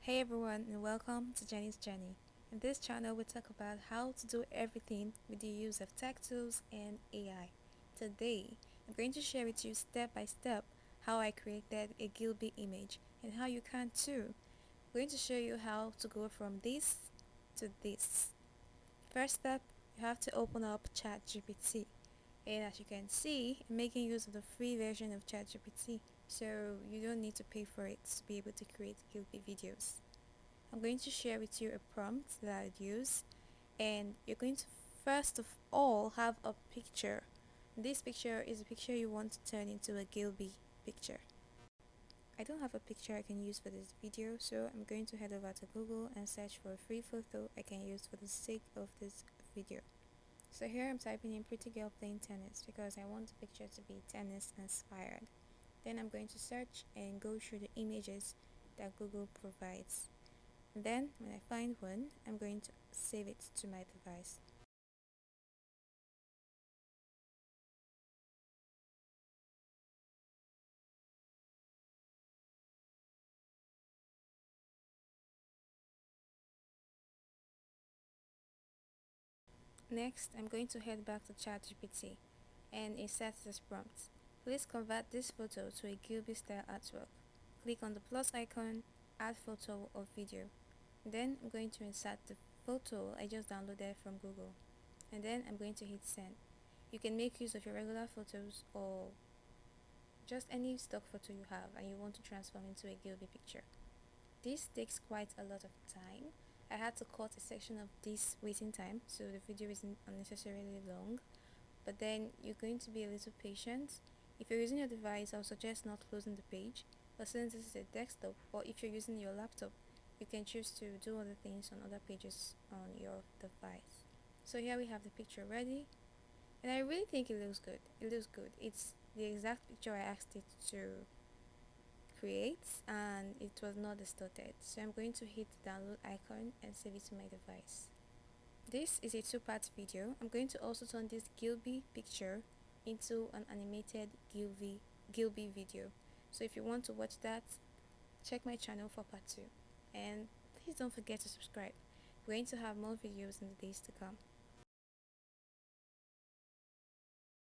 Hey everyone, and welcome to Jenny's Journey. In this channel we talk about how to do everything with the use of tech tools and AI. Today I'm going to share with you step by step how I created a Ghibli image and how you can too. I'm going to show you how to go from this to this. First step, you have to open up ChatGPT, and as you can see, I'm making use of the free version of ChatGPT, so you don't need to pay for it to be able to create Ghibli videos. I'm going to share with you a prompt that I'd use, and you're going to first of all have a picture. This picture is a picture you want to turn into a Ghibli picture. I don't have a picture I can use for this video, so I'm going to head over to Google and search for a free photo I can use for the sake of this video. So here I'm typing in pretty girl playing tennis because I want the picture to be tennis inspired. Then I'm going to search and go through the images that Google provides. And then when I find one, I'm going to save it to my device. Next, I'm going to head back to ChatGPT and insert this prompt. Please convert this photo to a Ghibli-style artwork. Click on the plus icon, add photo or video. Then I'm going to insert the photo I just downloaded from Google. And then I'm going to hit send. You can make use of your regular photos or just any stock photo you have and you want to transform into a Ghibli picture. This takes quite a lot of time. I had to cut a section of this waiting time so the video isn't unnecessarily long, but then you're going to be a little patient. If you're using your device, I'll suggest not closing the page, but since this is a desktop, or if you're using your laptop, you can choose to do other things on other pages on your device. So here we have the picture ready, and I really think it looks good. It looks good. It's the exact picture I asked it to create, and it was not distorted. So I'm going to hit the download icon and save it to my device. This is a two-part video. I'm going to also turn this Ghibli picture into an animated Ghibli video. So if you want to watch that, check my channel for part 2. And please don't forget to subscribe. We're going to have more videos in the days to come.